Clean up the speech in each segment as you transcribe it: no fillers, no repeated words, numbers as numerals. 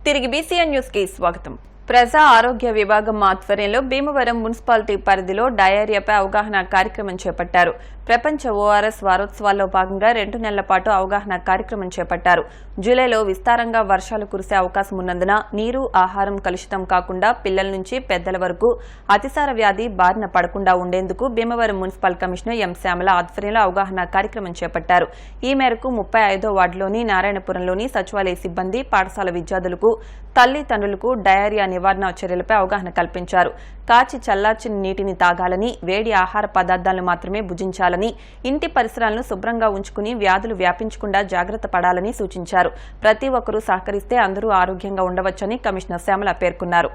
తిరిగి BCN news కి స్వాగతం. ప్రజా ఆరోగ్య విభాగం ఆధ్వర్యంలో భీమవరం మున్సిపాలిటీ పరిధిలో డయేరియాపై అవగాహన కార్యక్రమం చేపట్టారు. ప్రపంచ ఓఆర్ఎస్ వారోత్సవాల్లో భాగంగా 2 నెలల పాటు అవగాహన కార్యక్రమం చేపట్టారు. జూలైలో విస్తారంగా వర్షాలు కురిసే అవకాశం ఉన్నందున నీరు, ఆహారం కలుషితం కాకుండా పిల్లల నుంచి పెద్దల వరకు అతిసార వ్యాధి బారిన పడకుండా ఉండేందుకు Bhimavaram municipal commissioner M Shyamala ఆధ్వర్యంలో అవగాహన కార్యక్రమం చేపట్టారు. ఈ మేరకు 35వ వార్డులోని నారాయణపురంలోని సచివాలయ సిబ్బంది, పాఠశాల విద్యార్థులకు, తల్లిదండ్రులకు డయేరియా నివారణ చర్యలపై అవగాహన కల్పించారు. కాచి చల్లార్చిన నీటిని తాగాలని, వేడి ఆహార పదార్థాలను మాత్రమే భుజించాలని, ఇంటి పరిసరాలను శుభ్రంగా ఉంచుకుని వ్యాధులు వ్యాపించకుండా జాగ్రత్త పడాలని సూచించారు. ప్రతి ఒక్కరూ సహకరిస్తే అందరూ ఆరోగ్యంగా ఉండవచ్చని కమిషనర్ శ్యామల పేర్కొన్నారు.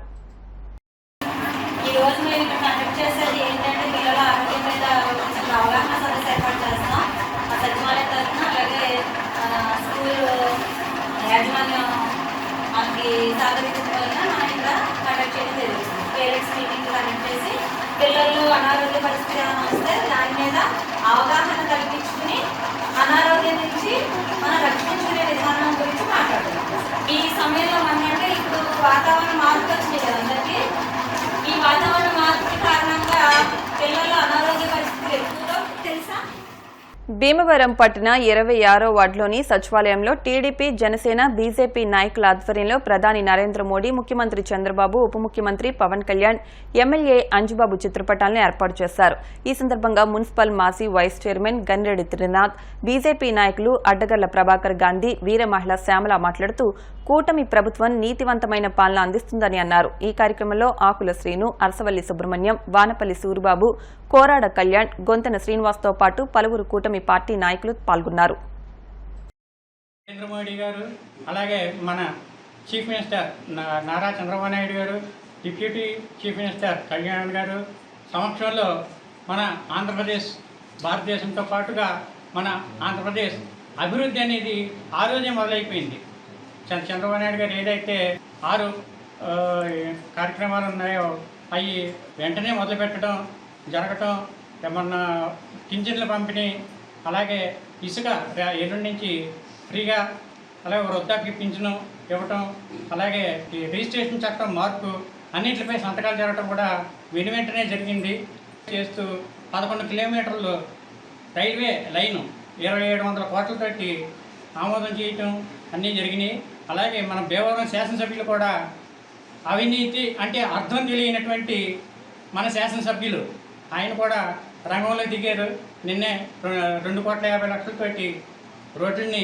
పేరెంట్స్ మీటింగ్ కనెక్ట్ చేసి పిల్లలు అనారోగ్య పరిస్థితి ఏమైనా వస్తే దాని మీద అవగాహన కల్పించుకుని అనారోగ్యం నుంచి మనం రక్షించుకునే విధానం గురించి మాట్లాడుతున్నాం. ఈ సమయంలో మనకంటే ఇప్పుడు వాతావరణ మార్పు వచ్చింది కదా అందరికీ. ఈ వాతావరణ మార్పుకి కారణంగా పిల్లలు అనారోగ్య పరిస్థితులు ఎక్కువగా తెలుసా. భీమవరం పట్టణ 26వ వార్డులోని సచివాలయంలో టీడీపీ, జనసేన, బీజేపీ నాయకుల ఆధ్వర్యంలో ప్రధాని నరేంద్ర మోడీ, ముఖ్యమంత్రి చంద్రబాబు, ఉప ముఖ్యమంత్రి పవన్ కళ్యాణ్, ఎమ్మెల్యే అంజుబాబు చిత్రపటాలను ఏర్పాటు చేశారు. ఈ సందర్భంగా మున్సిపల్ మాజీ vice chairman Ganreddy Trinath, BJP నాయకులు అడ్డగళ్ల ప్రభాకర్ గాంధీ, వీర మహిళ శ్యామల మాట్లాడుతూ కూటమి ప్రభుత్వం నీతివంతమైన పాలన అందిస్తుందని అన్నారు. ఈ కార్యక్రమంలో ఆకుల శ్రీను, అరసవల్లి సుబ్రహ్మణ్యం, వానపల్లి సూరిబాబు, కోరాడ కళ్యాణ్, గొంతన శ్రీనివాస్తో పాటు పలువురు కూటమి పార్టీ నాయకులు పాల్గొన్నారు. నరేంద్ర మోడీ గారు, అలాగే మన చీఫ్ మినిస్టర్ నారా చంద్రబాబు నాయుడు గారు, డిప్యూటీ చీఫ్ మినిస్టర్ కళ్యాణ్ గారు సమక్షంలో మన ఆంధ్రప్రదేశ్ భారతదేశంతో పాటుగా మన ఆంధ్రప్రదేశ్ అభివృద్ధి అనేది ఆ రోజే మొదలైపోయింది. చంద్రబాబు నాయుడు గారు ఏదైతే 6 కార్యక్రమాలు ఉన్నాయో అవి వెంటనే మొదలుపెట్టడం జరగటం, మన పింఛన్ల పంపిణీ, అలాగే ఇసుక ఎల్లుండి నుంచి ఫ్రీగా, అలాగే వృద్ధాప్య పింఛను ఇవ్వటం, అలాగే రిజిస్ట్రేషన్ చట్టం మార్పు అన్నింటిపై సంతకాలు జరగటం కూడా వెంటనే జరిగింది. చేస్తూ 11 కిలోమీటర్లు రైల్వే లైను 2700 కోట్లతోటి ఆమోదం చేయటం అన్నీ జరిగినాయి. అలాగే మన భీమవరం శాసనసభ్యులు కూడా అవినీతి అంటే అర్థం తెలియనటువంటి మన శాసనసభ్యులు ఆయన కూడా రంగంలో దిగారు. నిన్నే 2,50,00,000తోటి రోడ్లని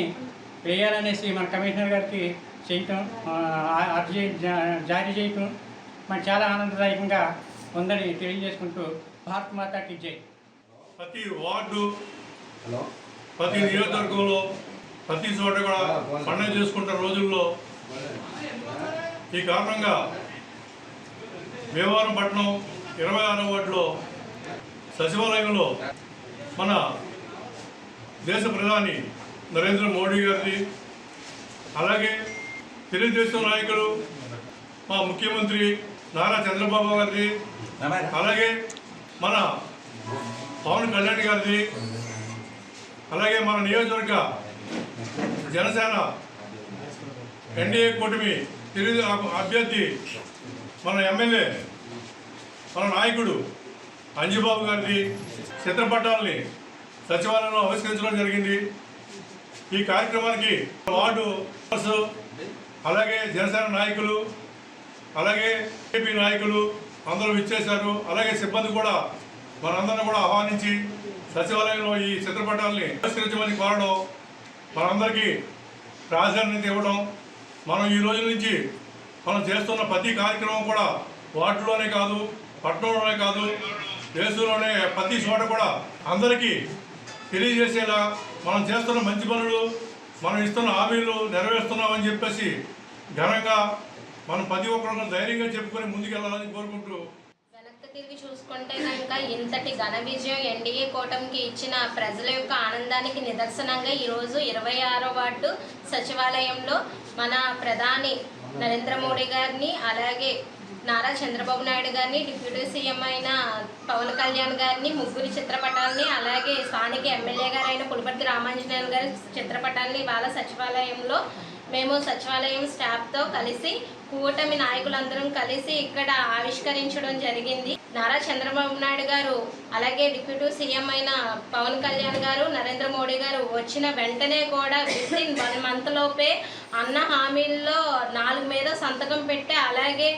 వేయాలనేసి మన కమిషనర్ గారికి చేయటం, అర్జీ జారీ చేయటం మనకు చాలా ఆనందదాయకంగా ఉందని తెలియజేసుకుంటూ భారత్ మాతాకి జై. ప్రతి వార్డు, ప్రతి నియోజకవర్గంలో, ప్రతి చోట కూడా పండుగ చేసుకుంటున్న రోజుల్లో ఈ కారణంగా భీమవరం పట్టణం 26వ వార్డులో సచివాలయంలో మన దేశ ప్రధాని నరేంద్ర మోడీ గారిది, అలాగే తెలుగుదేశం నాయకులు మా ముఖ్యమంత్రి నారా చంద్రబాబు గారిది, అలాగే మన పవన్ కళ్యాణ్ గారిది, అలాగే మన నియోజకవర్గ జనసేన ఎన్డీఏ కూటమి తెలుగు అభ్యర్థి మన ఎమ్మెల్యే మన నాయకుడు అంజుబాబు గారిది చిత్రపటాలని సచివాలయంలో ఆవిష్కరించడం జరిగింది. ఈ కార్యక్రమానికి వార్డు అలాగే జనసేన నాయకులు, అలాగే టీడీపీ నాయకులు అందరూ విచ్చేశారు. అలాగే సిబ్బంది కూడా మనందరినీ కూడా ఆహ్వానించి సచివాలయంలో ఈ చిత్రపటాలని ఆవిష్కరించమని కోరడం, మనందరికీ ప్రాధాన్యత ఇవ్వడం, మనం ఈ రోజు నుంచి మనం చేస్తున్న ప్రతి కార్యక్రమం కూడా వార్డులోనే కాదు, పట్టణంలోనే కాదు, దేశంలోనే ప్రతి చోట కూడా అందరికీ తెలియజేసేలా మనం చేస్తున్న మంచి పనులు, మనం ఇస్తున్న హామీలు నెరవేరుస్తున్నామని చెప్పేసి ఘనంగా మనం ప్రతి ఒక్కరు ధైర్యంగా చెప్పుకొని ముందుకెళ్ళాలని కోరుకుంటూ, తిరిగి చూసుకుంటే కనుక ఇంతటి ఘన విజయం ఎన్డీఏ కూటమికి ఇచ్చిన ప్రజల యొక్క ఆనందానికి నిదర్శనంగా ఈరోజు 26వ వార్డు సచివాలయంలో మన ప్రధాని నరేంద్ర మోడీ గారిని, అలాగే నారా చంద్రబాబు నాయుడు గారిని, డిప్యూటీ సీఎం అయిన పవన్ కళ్యాణ్ గారిని ముగ్గురి చిత్రపటాలని, అలాగే స్థానిక ఎమ్మెల్యే గారైన పులిపర్తి రామాంజనేయులు గారి చిత్రపటాలని ఇవాళ సచివాలయంలో మేము సచివాలయం స్టాఫ్తో కలిసి కూటమి నాయకులందరం కలిసి ఇక్కడ ఆవిష్కరించడం జరిగింది. నారా చంద్రబాబు నాయుడు గారు అలాగే డిప్యూటీ సీఎం అయిన పవన్ కళ్యాణ్ గారు, నరేంద్ర మోడీ గారు వచ్చిన వెంటనే కూడా వితిన్ 1 month లోపే అన్న హామీల్లో 4 మీద సంతకం పెట్టి అలాగే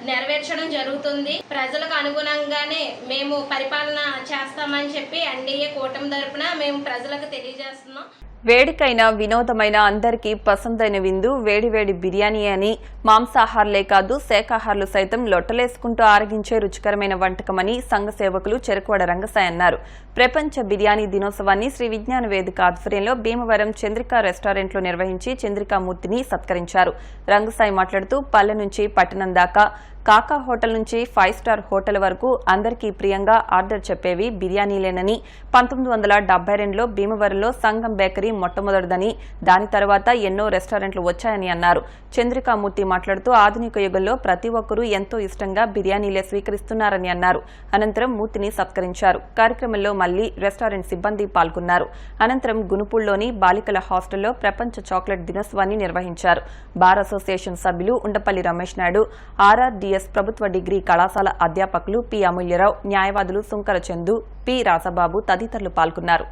నెరవేర్చడం జరుగుతుంది. ప్రజలకు అనుగుణంగానే మేము పరిపాలన చేస్తామని చెప్పి ఎన్డీఏ కూటమి తరపున మేము ప్రజలకు తెలియజేస్తున్నాం. వేడికైన వినోదమైన అందరికీ పసందైన విందు వేడివేడి బిర్యానీ అని మాంసాహారులే కాదు శాఖాహారులు సైతం లొట్టలేసుకుంటూ ఆరగించే రుచికరమైన వంటకమని సంఘ సేవకులు చెరుకువాడ రంగసాయి అన్నారు. ప్రపంచ బిర్యానీ దినోత్సవాన్ని శ్రీ విజ్ఞాన వేదిక ఆధ్వర్యంలో భీమవరం చంద్రిక రెస్టారెంట్లో నిర్వహించి చంద్రికామూర్తిని సత్కరించారు. రంగసాయి మాట్లాడుతూ పల్లె నుంచి పట్టణం దాకా కాకా హోటల్ నుంచి 5 స్టార్ హోటల్ వరకు అందరికీ ప్రియంగా ఆర్డర్ చెప్పేవి బిర్యానీలేనని 1972లో భీమవరంలో సంగం బేకరీ మొట్టమొదటిదని దాని తర్వాత ఎన్నో రెస్టారెంట్లు వచ్చాయని అన్నారు. చంద్రికామూర్తి మాట్లాడుతూ ఆధునిక యుగంలో ప్రతి ఒక్కరూ ఎంతో ఇష్టంగా బిర్యానీలే స్వీకరిస్తున్నారని అన్నారు. అనంతరం మూర్తిని సత్కరించారు. కార్యక్రమంలో మళ్లీ రెస్టారెంట్ సిబ్బంది పాల్గొన్నారు. అనంతరం గునుపూల్లోని బాలికల హాస్టల్లో ప్రపంచ చాక్లెట్ దినోత్సవాన్ని నిర్వహించారు. బార్ అసోసియేషన్ సభ్యులు ఉండపల్లి రమేష్ నాయుడు, ఆర్ఆర్డీఎస్ ప్రభుత్వ డిగ్రీ కళాశాల అధ్యాపకులు పి అమూల్యరావు, న్యాయవాదులు సుంకర చందు, పి రాజబాబు తదితరులు పాల్గొన్నారు.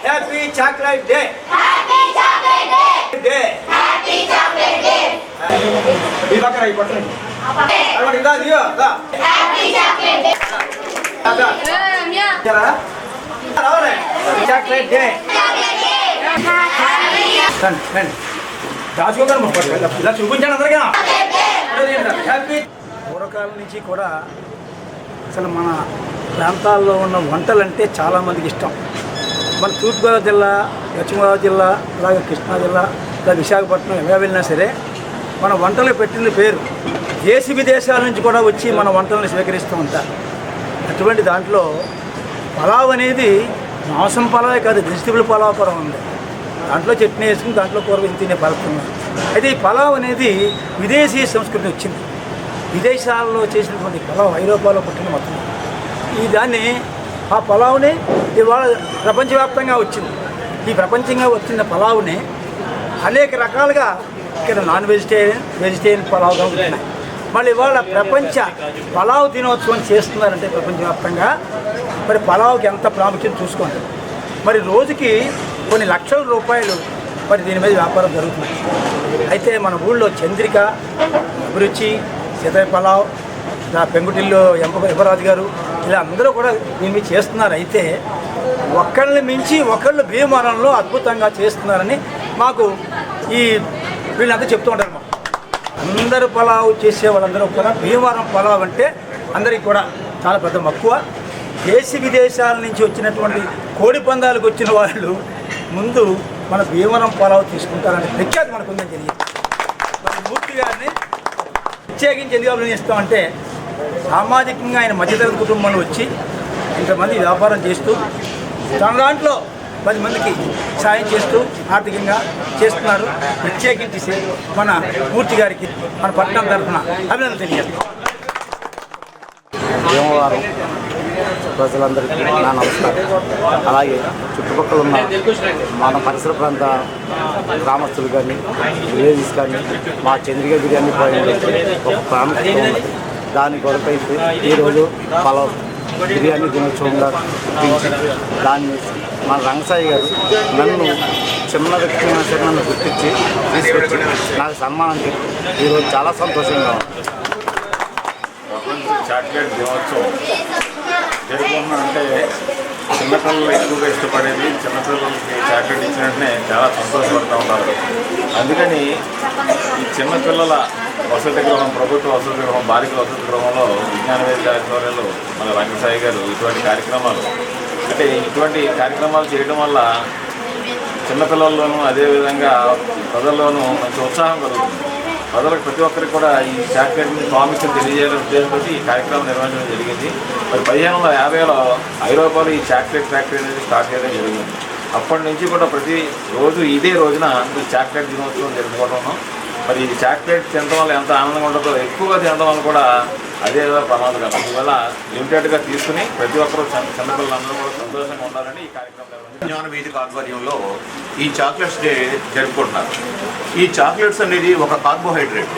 Happy chocolate day, happy chocolate day, happy chocolate day. ఈ పక్కన ఈ పక్కన అక్కడ దా దియో దా హ్యాపీ చాక్లెట్ డే దా జరా రావరే చాక్లెట్ డే రండి దాచుకోగల ఇలా చూపించండి అందరికీ. హ్యాపీ పూర్వకాలం నుంచి కూడా అసలు మన ప్రాంతాల్లో ఉన్న వంటలంటే చాలామందికి ఇష్టం. మన తూర్పుగోదావరి జిల్లా, పశ్చిమ గోదావరి జిల్లా, అలాగే కృష్ణా జిల్లా, ఇలా విశాఖపట్నం ఎలా వెళ్ళినా సరే మన వంటలు పెట్టిన పేరు దేశ విదేశాల నుంచి కూడా వచ్చి మన వంటలను స్వీకరిస్తూ ఉంటారు. అటువంటి దాంట్లో పలావ్ అనేది మాంసం పలావే కాదు, వెజిటబుల్ పలావ్ కూడా ఉంది. దాంట్లో చట్నీ వేసుకుని దాంట్లో కూర తినే పలుకుతుంది. అయితే ఈ పలావ్ అనేది విదేశీ సంస్కృతి వచ్చింది. విదేశాల్లో చేసినటువంటి పలావ్ ఐరోపాలో పుట్టిన మొత్తం దాన్ని ఆ పలావ్ని ఇవాళ ప్రపంచవ్యాప్తంగా వచ్చింది. ఈ ప్రపంచంగా వచ్చిన పలావ్ని అనేక రకాలుగా ఇక్కడ నాన్ వెజిటేరియన్ పలావ్గా ఉంటున్నాయి. మళ్ళీ ఇవాళ ప్రపంచ పలావ్ దినోత్సవం చేస్తున్నారంటే ప్రపంచవ్యాప్తంగా మరి పలావ్కి ఎంత ప్రాముఖ్యత చూసుకోండి. మరి రోజుకి కొన్ని లక్షల రూపాయలు మరి దీని మీద వ్యాపారం జరుగుతుంది. అయితే మన ఊళ్ళో చంద్రిక, అభిరుచి, సీతయ్య పలావ్, పెంగుటిల్లు ఎంపరాజు గారు ఇలా అందరూ కూడా దీన్ని చేస్తున్నారు. అయితే ఒకళ్ళని మించి ఒకళ్ళు భీమవరంలో అద్భుతంగా చేస్తున్నారని మాకు ఈ వీళ్ళంతా చెప్తూ ఉంటారు. అందరూ పలావ్ చేసే వాళ్ళందరూ కూడా భీమవరం పలావ్ అంటే అందరికీ కూడా చాలా పెద్ద మక్కువ. దేశ విదేశాల నుంచి వచ్చినటువంటి కోడి పందాలకు వచ్చిన వాళ్ళు ముందు మన భీమవరం పలావ్ తీసుకుంటారనే ప్రఖ్యాతి మనకు ఉందని తెలియదు. మరి మూర్తి గారిని ప్రత్యేకించి ఎందుకు అభినందిస్తామంటే సామాజికంగా ఆయన మధ్యతరగతి కుటుంబంలో వచ్చి ఇంతమంది వ్యాపారం చేస్తూ తన దాంట్లో 10 మందికి సాయం చేస్తూ ఆర్థికంగా చేస్తున్నారు. ప్రత్యేకించి మన మూర్తి గారికి మన పట్టణం తరఫున అభినందనలు తెలియజేస్తాం. భీమవరం ప్రజలందరికీ నా నమస్కారం. అలాగే చుట్టుపక్కల ఉన్న మన పరిసర ప్రాంత గ్రామస్తులు కానీ విలేజెస్ కానీ మా చంద్రిక బిర్యానీ పాయింట్ ఒక ప్రాముఖ్యత ఉన్నది. దాని కొరకై ఈరోజు పలావ్ బిర్యానీ దినోత్సవంగా దాన్ని మన రంగసాయి గారు నన్ను చిన్న వ్యక్తిగా సరే నన్ను గుర్తించి తీసుకొచ్చి నాకు సన్మానం చెప్పి ఈరోజు చాలా సంతోషంగా ఉంది. ప్రపంచ చాక్లెట్ దినోత్సవం జరుగుతున్నా అంటే చిన్నపిల్లలు ఎక్కువగా ఇష్టపడేది. చిన్నపిల్లలకి చాక్లెట్ ఇచ్చిన వెంటనే చాలా సంతోషపడుతూ ఉంటారు. అందుకని ఈ చిన్నపిల్లల వసతి గృహం, ప్రభుత్వ వసతి గృహం, బాలికల వసతి గృహంలో విజ్ఞాన వేదిక ఆధ్వర్యంలో మన రంగసాయి గారు ఇటువంటి కార్యక్రమాలు చేయడం వల్ల చిన్నపిల్లల్లోనూ అదేవిధంగా ప్రజల్లోనూ మంచి ఉత్సాహం కలుగుతుంది. ప్రజలకు ప్రతి ఒక్కరికి కూడా ఈ చాక్లెట్ని ప్రాముఖ్యత తెలియజేయడం ఉద్దేశంతో ఈ కార్యక్రమం నిర్వహించడం జరిగింది. మరి 1550లో ఐరోపాలో ఈ చాక్లెట్ ఫ్యాక్టరీ అనేది స్టార్ట్ చేయడం జరిగింది. అప్పటి నుంచి కూడా ప్రతి రోజు ఇదే రోజున ఈ చాక్లెట్ దినోత్సవం జరుపుకోవడం. మరి ఈ చాక్లెట్ తినడం వల్ల ఎంత ఆనందంగా ఉంటుందో, ఎక్కువగా తినడం వల్ల కూడా అదే ప్రమాదకరం. అందువల్ల లిమిటెడ్గా తీసుకుని ప్రతి ఒక్కరూ చిన్నపిల్లలందరూ కూడా సంతోషంగా ఉండాలని ఈ కార్యక్రమం జ్ఞాన వేదిక ఆధ్వర్యంలో ఈ చాక్లెట్స్ డే జరుపుకుంటున్నారు. ఈ చాక్లెట్స్ అనేది ఒక కార్బోహైడ్రేట్.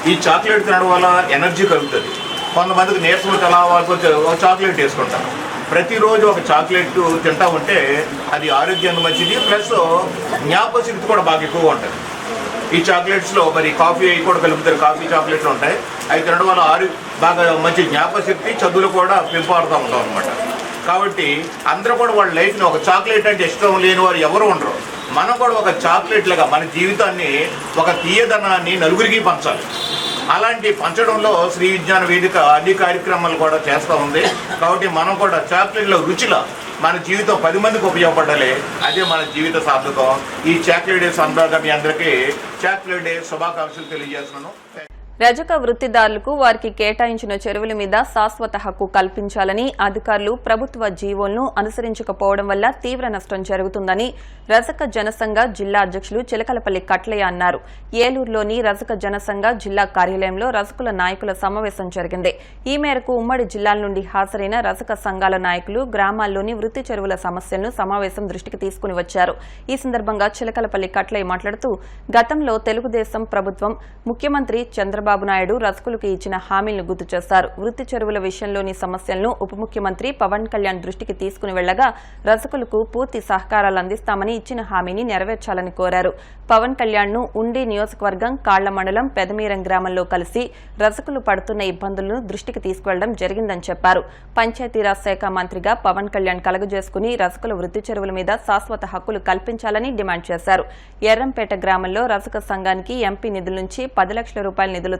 ఈ చాక్లెట్ తినడం వల్ల ఎనర్జీ కలుగుతుంది. కొంతమందికి నీరసం అలా వాళ్ళకి ఒక చాక్లెట్ వేసుకుంటారు. ప్రతిరోజు ఒక చాక్లెట్ తింటా ఉంటే అది ఆరోగ్యానికి మంచిది, ప్లస్ జ్ఞాపకశక్తి కూడా బాగా ఎక్కువగా ఉంటుంది. ఈ చాక్లెట్స్లో మరి కాఫీ అవి కూడా కలుపుతారు. కాఫీ చాక్లెట్లు ఉంటాయి. అవి తినడం వల్ల బాగా మంచి జ్ఞాపకశక్తి, చదువులు కూడా పెంపడుతూ ఉంటాం అనమాట. కాబట్టి అందరూ కూడా వాళ్ళ లైఫ్ని ఒక చాక్లెట్ అంటే ఇష్టం లేని వారు ఎవరు ఉండరు. మనం కూడా ఒక చాక్లెట్ లాగా మన జీవితాన్ని ఒక తీయదనాన్ని నలుగురికి పంచాలి. అలాంటి పంచడంలో శ్రీ విజ్ఞాన వేదిక అన్ని కార్యక్రమాలు కూడా చేస్తూ ఉంది. కాబట్టి మనం కూడా చాక్లెట్ల రుచిలా మన జీవితం 10 మందికి ఉపయోగపడాలి. అదే మన జీవిత సార్థకం. ఈ చాక్లెట్ డే సందర్భంగా మీ అందరికీ చాక్లెట్ డే శుభాకాంక్షలు తెలియజేస్తున్నాను. రజక వృత్తిదారులకు వారికి కేటాయించిన చెరువుల మీద శాశ్వత హక్కు కల్పించాలని అధికారులు ప్రభుత్వ జీవోలను అనుసరించకపోవడం వల్ల తీవ్ర నష్టం జరుగుతుందని రజక జనసంఘ జిల్లా అధ్యక్షులు చిలకలపల్లి కట్లయ్య అన్నారు. ఏలూరులోని రజక జనసంఘ జిల్లా కార్యాలయంలో రజకుల నాయకుల సమావేశం జరిగింది. ఈ మేరకు ఉమ్మడి జిల్లాల నుండి హాజరైన రజక సంఘాల నాయకులు గ్రామాల్లోని వృత్తి చెరువుల సమస్యలను సమావేశం దృష్టికి తీసుకుని వచ్చారు. ఈ సందర్భంగా చిలకలపల్లి కట్లయ్య మాట్లాడుతూ గతంలో తెలుగుదేశం ప్రభుత్వం ముఖ్యమంత్రి చంద్రబాబు నాయుడు రజకులకు ఇచ్చిన హామీలను గుర్తు చేశారు. వృత్తి చెరువుల విషయంలోని సమస్యలను ఉప ముఖ్యమంత్రి పవన్ కళ్యాణ్ దృష్టికి తీసుకుని వెళ్లగా రజకులకు పూర్తి సహకారాలు అందిస్తామని ఇచ్చిన హామీని నెరవేర్చాలని కోరారు. పవన్ కళ్యాణ్ ను ఉండి నియోజకవర్గం కాళ్ల మండలం పెదమీరం గ్రామంలో కలిసి రజకులు పడుతున్న ఇబ్బందులను దృష్టికి తీసుకువెళ్లడం జరిగిందని చెప్పారు. పంచాయతీరాజ్ శాఖ మంత్రిగా పవన్ కళ్యాణ్ కలుగజేసుకుని రజకుల వృత్తి చెరువుల మీద శాశ్వత హక్కులు కల్పించాలని డిమాండ్ చేశారు. ఎర్రంపేట గ్రామంలో రజక సంఘానికి ఎంపీ నిధుల నుంచి 10 లక్షల రూపాయల నిధులతో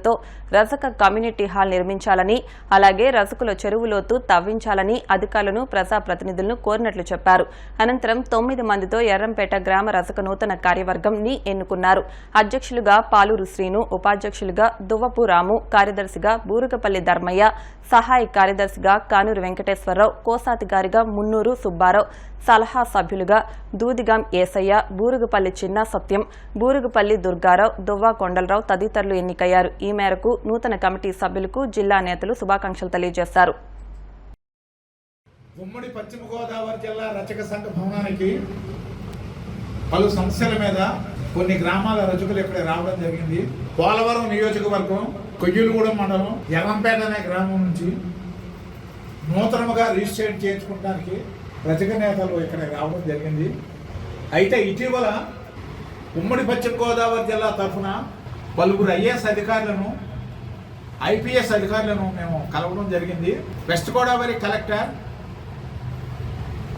రజక కమ్యూనిటీ హాల్ నిర్మించాలని, అలాగే రజకుల చెరువులోతు తవ్వించాలని అధికారులను ప్రజాప్రతినిధులను కోరినట్లు చెప్పారు. అనంతరం 9 మందితో ఎర్రంపేట గ్రామ రజక నూతన కార్యవర్గం ని ఎన్నుకున్నారు. అధ్యక్షులుగా పాలూరు శ్రీను, ఉపాధ్యక్షులుగా దువ్వపు రాము, కార్యదర్శిగా బూరుగపల్లి ధర్మయ్య, సహాయ కార్యదర్శిగా కానూరు వెంకటేశ్వరరావు, కోశాధికారిగా మున్నూరు సుబ్బారావు, సలహా సభ్యులుగా దూదిగాం ఏసయ్య, బూరుగుపల్లి చిన్న సత్యం, బూరుగుపల్లి దుర్గారావు, దువ్వా కొండలరావు తదితరులు ఎన్నికయ్యారు. ఈ మేరకు నూతన కమిటీ సభ్యులకు జిల్లా నేతలు శుభాకాంక్షలు తెలియజేశారు. ఉమ్మడి పశ్చిమ గోదావరి జిల్లా రచక సంఘ భవనానికి పలు సమస్యల మీద కొన్ని గ్రామాల రచకులు ఇక్కడ రావడం జరిగింది. పోలవరం నియోజకవర్గం కొయ్యూరుగూడెం మండలం ఎర్రంపేట అనే గ్రామం నుంచి నూతనముగా రిజిస్ట్రేట్ చేయించుకోవడానికి రచక నేతలు ఇక్కడ రావడం జరిగింది. అయితే ఇటీవల ఉమ్మడి పశ్చిమ గోదావరి జిల్లా తరఫున పలువురు ఐఏఎస్ అధికారులను, ఐపీఎస్ అధికారులను మేము కలవడం జరిగింది. వెస్ట్ గోదావరి కలెక్టర్,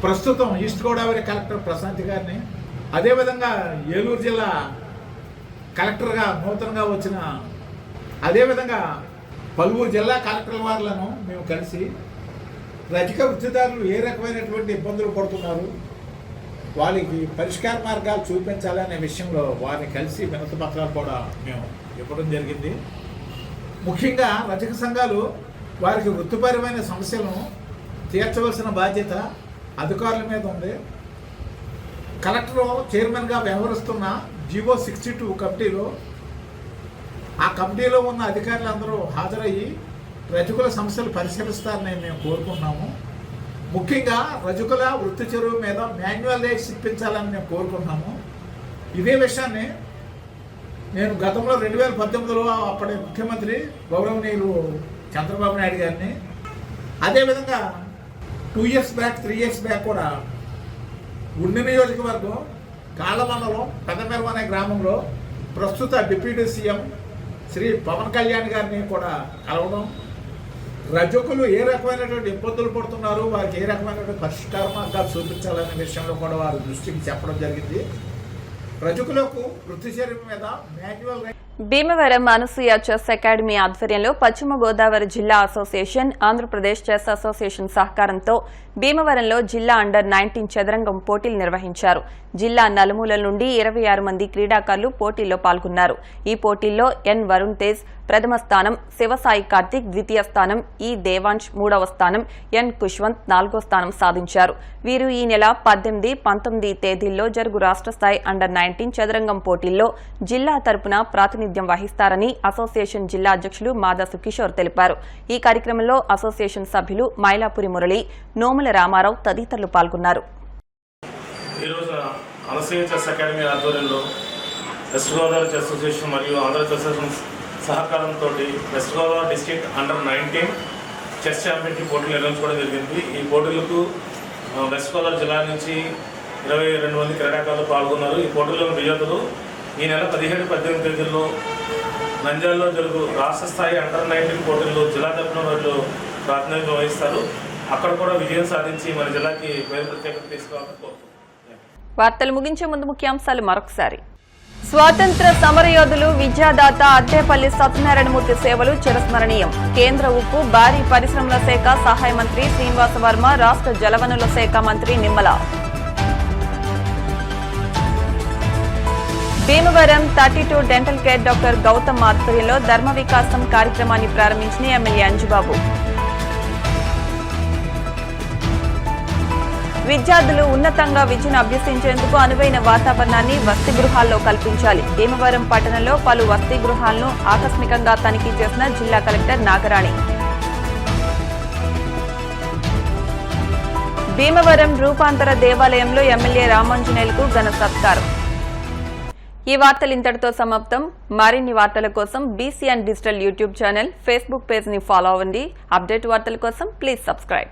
ప్రస్తుతం ఈస్ట్ గోదావరి కలెక్టర్ ప్రశాంత్ గారిని, అదేవిధంగా ఏలూరు జిల్లా కలెక్టర్గా నూతనంగా వచ్చిన అదేవిధంగా పలువురు జిల్లా కలెక్టర్ల వారులను మేము కలిసి రజక వృత్తిదారులు ఏ రకమైనటువంటి ఇబ్బందులు పడుతున్నారు, వాళ్ళకి పరిష్కార మార్గాలు చూపించాలనే విషయంలో వారిని కలిసి వినతి పత్రాలు కూడా మేము ఇవ్వడం జరిగింది. ముఖ్యంగా రజక సంఘాలు వారికి వృత్తిపరమైన సమస్యలను తీర్చవలసిన బాధ్యత అధికారుల మీద ఉంది. కలెక్టర్ చైర్మన్గా వ్యవహరిస్తున్న జీవో 62 కమిటీలో ఆ కమిటీలో ఉన్న అధికారులందరూ హాజరయ్యి రజకుల సమస్యలు పరిశీలిస్తారని మేము కోరుకున్నాము. ముఖ్యంగా రజకుల వృత్తి చెరువు మీద మాన్యువల్ రేట్స్ ఇప్పించాలని మేము కోరుకుంటున్నాము. ఇదే విషయాన్ని నేను గతంలో 2018లో అప్పటి ముఖ్యమంత్రి గౌరవనీయులు చంద్రబాబు నాయుడు గారిని, అదేవిధంగా 2 years బ్యాక్ 3 years బ్యాక్ కూడా ఉండి నియోజకవర్గం కాళ్ల మండలం పెదమెరవ అనే గ్రామంలో ప్రస్తుత డిప్యూటీ సీఎం శ్రీ పవన్ కళ్యాణ్ గారిని కూడా కలవడం, రజకులు ఏ రకమైనటువంటి ఇబ్బందులు పడుతున్నారు, వారికి ఏ రకమైనటువంటి పరిష్కార మార్గాలు చూపించాలనే విషయంలో కూడా వారి దృష్టికి చెప్పడం జరిగింది. రజకులకు వృత్తి చెరువు మీద manual Bhimavaram Anasuya chess academy ఆధ్వర్యంలో పశ్చిమ గోదావరి జిల్లా అసోసియేషన్, ఆంధ్రప్రదేశ్ చెస్ అసోసియేషన్ సహకారంతో భీమవరంలో జిల్లా అండర్-19 చదరంగం పోటీలు నిర్వహించారు. జిల్లా నలుమూలల నుండి 26 మంది క్రీడాకారులు పోటీల్లో పాల్గొన్నారు. ఈ పోటీల్లో ఎన్ వరుణ్ తేజ్, ప్రథమ స్థానం శివసాయి కార్తిక్, ద్వితీయ స్థానం ఈ దేవాంశ్, మూడవ స్థానం ఎన్ కుష్వంత్, 4వ స్థానం సాధించారు. వీరు ఈ నెల 18, 19 తేదీల్లో జరుగు రాష్ట్ర స్థాయి అండర్-19 చదరంగం పోటీల్లో జిల్లా తరపున ప్రాతినిధ్యం వహిస్తారని అసోసియేషన్ జిల్లా అధ్యక్షులు మాదాసు కిషోర్ తెలిపారు. ఈ కార్యక్రమంలో అసోసియేషన్ సభ్యులు మైలాపురి మురళి, నోముల రామారావు తదితరులు పాల్గొన్నారు. ఈరోజు అనసూయ చెస్ అకాడమీ ఆధ్వర్యంలో వెస్ట్ గోదావరి చెస్ అసోసియేషన్ మరియు ఆంధ్ర చెస్ అసోసియేషన్ సహకారంతో west Godavari district under-19 chess championship పోటీలు నిర్వహించుకోవడం జరిగింది. ఈ పోటీలకు వెస్ట్ గోదావరి జిల్లా నుంచి 22 మంది క్రీడాకారులు పాల్గొన్నారు. ఈ పోటీల్లో విజేతలు ఈ నెల 17, 18 తేదీల్లో నంద్యాలలో జరుగు రాష్ట్ర స్థాయి అండర్-19 పోటీల్లో జిల్లా తరపున వాళ్ళు ప్రాతినిధ్యం వహిస్తారు. అక్కడ కూడా విజయం సాధించి మన జిల్లాకి పేరు ప్రత్యేకత తీసుకోవాలని కోరుతున్నాను. వార్తలు ముగించే ముందు ముఖ్యాంశాలు మరొకసారి. స్వాతంత్ర సమరయోధులు, విద్యాదాత అద్దేపల్లి సత్యనారాయణమూర్తి సేవలు చిరస్మరణీయం. కేంద్ర ఉక్కు, భారీ పరిశ్రమల శాఖ సహాయ మంత్రి శ్రీనివాస వర్మ, రాష్ట్ర జలవనరుల శాఖ మంత్రి Nimmala. Bhimavaram 32 dental care doctor Gautam ఆధ్వర్యంలో ధర్మ వికాసం కార్యక్రమాన్ని ప్రారంభించిన ఎమ్మెల్యే అంజుబాబు. విద్యార్థులు ఉన్నతంగా విద్యను అభ్యసించేందుకు అనువైన వాతావరణాన్ని వసతి గృహాల్లో కల్పించాలి. భీమవరం పట్టణంలో పలు వసతి గృహాలను ఆకస్మికంగా తనిఖీ చేసిన జిల్లా కలెక్టర్ నాగరాణి. భీమవరం రూపాంతర దేవాలయంలో ఎమ్మెల్యే రామాంజనేయులకు ఘన సత్కారం. ఈ వార్తలు ఇంతటితో సమాప్తం. మరిన్ని వార్తల కోసం BCN digital YouTube channel, Facebook page ని ఫాలో అవ్వండి. అప్డేట్ వార్తల కోసం ప్లీజ్ సబ్స్క్రైబ్.